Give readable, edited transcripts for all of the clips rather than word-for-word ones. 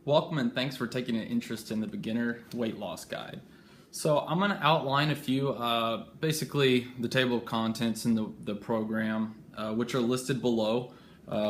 Welcome and thanks for taking an interest in the beginner weight loss guide. So I'm going to outline a few, basically the table of contents in the program, which are listed below.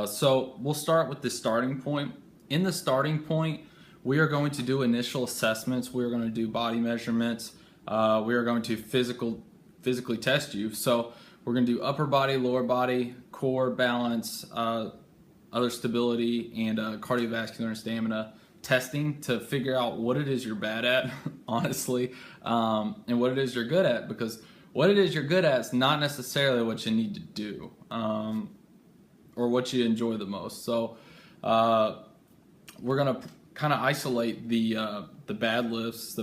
So we'll start with the starting point. In the starting point, we are going to do initial assessments. We are going to do body measurements. We are going to physically test you. So we're going to do upper body, lower body, core, balance, other stability, and cardiovascular and stamina testing to figure out what it is you're bad at, honestly, and what it is you're good at, because what it is you're good at is not necessarily what you need to do or what you enjoy the most. So we're going to kind of isolate the bad lifts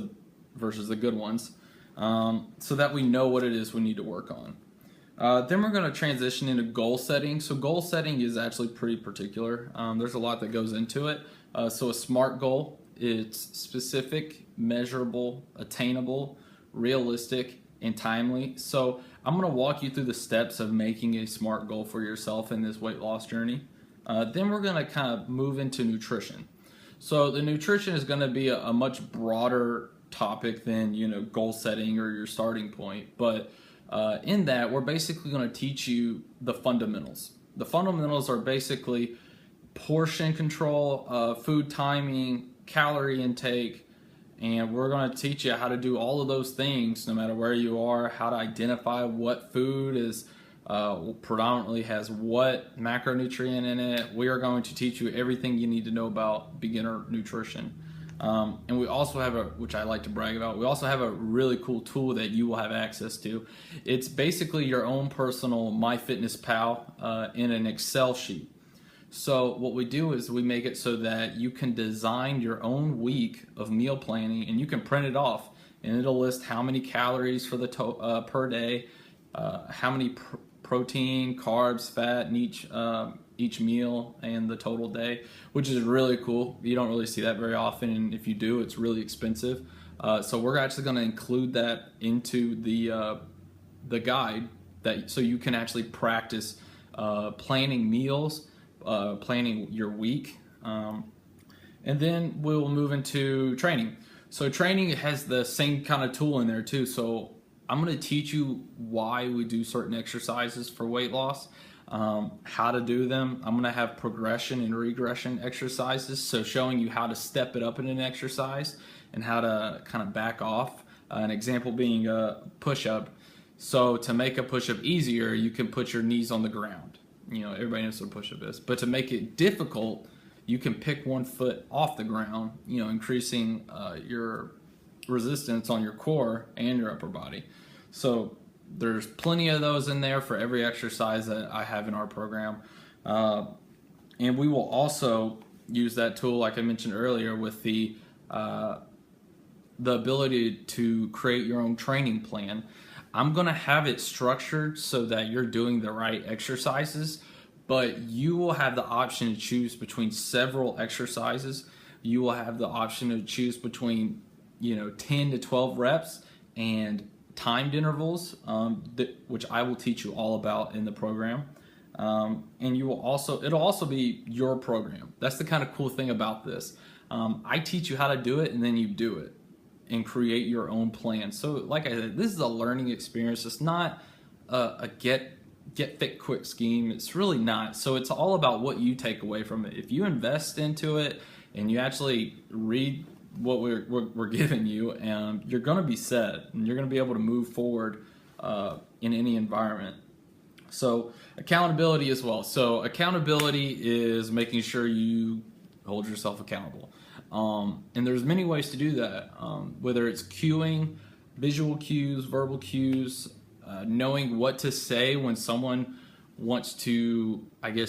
versus the good ones so that we know what it is we need to work on. Then we're going to transition into goal setting. So goal setting is actually pretty particular. There's a lot that goes into it. So a SMART goal, it's specific, measurable, attainable, realistic, and timely. So I'm going to walk you through the steps of making a SMART goal for yourself in this weight loss journey. Then we're going to kind of move into nutrition. So the nutrition is going to be a much broader topic than, goal setting or your starting point. But in that, we're basically going to teach you the fundamentals. The fundamentals are basically portion control, food timing, calorie intake, and we're going to teach you how to do all of those things no matter where you are, how to identify what food is predominantly has what macronutrient in it. We are going to teach you everything you need to know about beginner nutrition. And we also have which I like to brag about, we also have a really cool tool that you will have access to. It's basically your own personal MyFitnessPal in an Excel sheet. So what we do is we make it so that you can design your own week of meal planning, and you can print it off, and it'll list how many calories for the per day, how many protein, carbs, fat in each meal, and the total day, which is really cool. You don't really see that very often, and if you do, it's really expensive. So we're actually going to include that into the guide so you can actually practice planning meals, planning your week, and then we'll move into training. So training has the same kind of tool in there too. So I'm going to teach you why we do certain exercises for weight loss, how to do them. I'm going to have progression and regression exercises, so showing you how to step it up in an exercise and how to kind of back off. An example being a push-up. So to make a push-up easier, you can put your knees on the ground. Everybody knows what a push-up is. But to make it difficult, you can pick one foot off the ground, increasing your resistance on your core and your upper body. So there's plenty of those in there for every exercise that I have in our program. And we will also use that tool, like I mentioned earlier, with the ability to create your own training plan. I'm going to have it structured so that you're doing the right exercises, but you will have the option to choose between several exercises. You will have the option to choose between 10 to 12 reps and timed intervals, which I will teach you all about in the program. And it'll also be your program. That's the kind of cool thing about this. I teach you how to do it, and then you do it and create your own plan. So like I said, this is a learning experience. It's not a get fit quick scheme. It's really not. So it's all about what you take away from it. If you invest into it and you actually read what we're giving you, and you're going to be set, and you're going to be able to move forward in any environment. So accountability as well. So accountability is making sure you hold yourself accountable. And there's many ways to do that, whether it's cueing, visual cues, verbal cues, knowing what to say when someone wants to,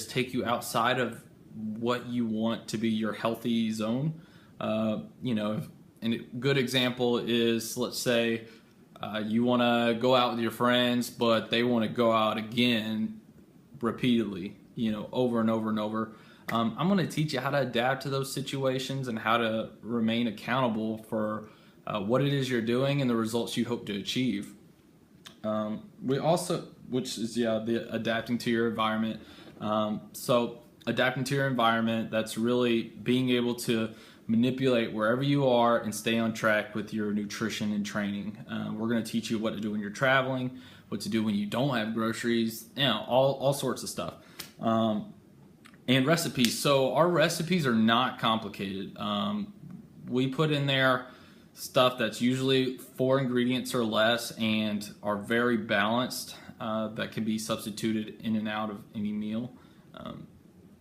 take you outside of what you want to be your healthy zone. And a good example is, let's say you want to go out with your friends, but they want to go out again repeatedly, over and over and over. I'm going to teach you how to adapt to those situations and how to remain accountable for what it is you're doing and the results you hope to achieve. We also, which is the adapting to your environment. So adapting to your environment, that's really being able to manipulate wherever you are and stay on track with your nutrition and training. We're going to teach you what to do when you're traveling, what to do when you don't have groceries, all sorts of stuff. And recipes. So our recipes are not complicated. We put in there stuff that's usually 4 ingredients or less and are very balanced, that can be substituted in and out of any meal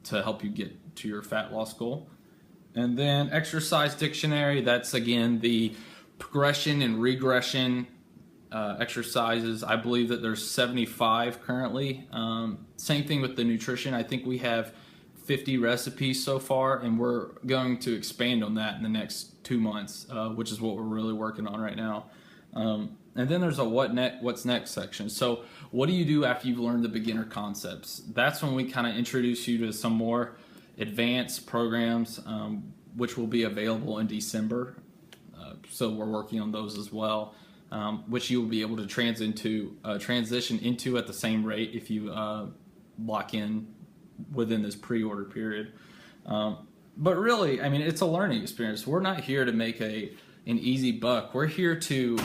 to help you get to your fat loss goal. And then exercise dictionary, that's again the progression and regression exercises. I believe that there's 75 currently. Same thing with the nutrition. I think we have 50 recipes so far, and we're going to expand on that in the next 2 months, which is what we're really working on right now. And then there's a what's next section. So what do you do after you've learned the beginner concepts? That's when we kind of introduce you to some more advanced programs, which will be available in December. So we're working on those as well, which you will be able to transition into at the same rate if you lock in within this pre-order period. But really, I mean, it's a learning experience. We're not here to make an easy buck. We're here to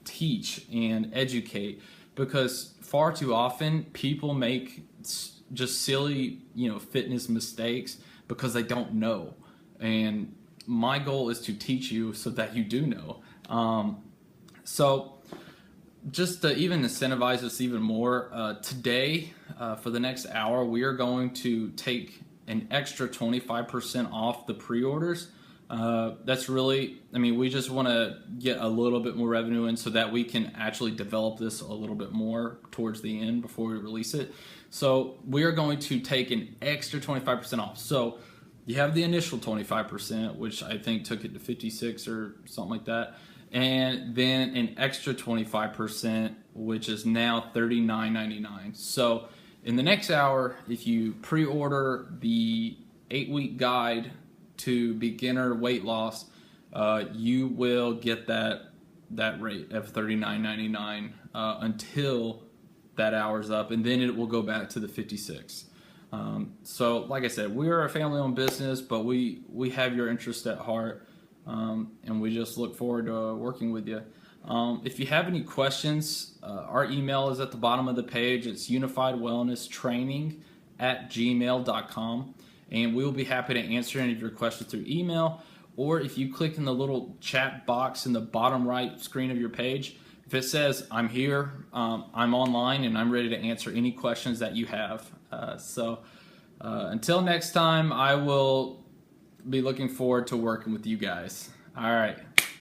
teach and educate, because far too often people make just silly, fitness mistakes because they don't know. And my goal is to teach you so that you do know. So just to even incentivize us even more, today, for the next hour, we are going to take an extra 25% off the pre-orders. That's really, we just want to get a little bit more revenue in so that we can actually develop this a little bit more towards the end before we release it. So we are going to take an extra 25% off. So you have the initial 25%, which I think took it to 56 or something like that. And then an extra 25%, which is now $39.99. So in the next hour, if you pre-order the 8-week guide to beginner weight loss, you will get that rate of $39.99 until that hour's up, and then it will go back to the 56. So like I said, we are a family-owned business, but we have your interest at heart, and we just look forward to working with you. If you have any questions, our email is at the bottom of the page. It's unifiedwellnesstraining@gmail.com, and we will be happy to answer any of your questions through email, or if you click in the little chat box in the bottom right screen of your page, if it says I'm here, I'm online, and I'm ready to answer any questions that you have. So until next time, I will be looking forward to working with you guys. All right.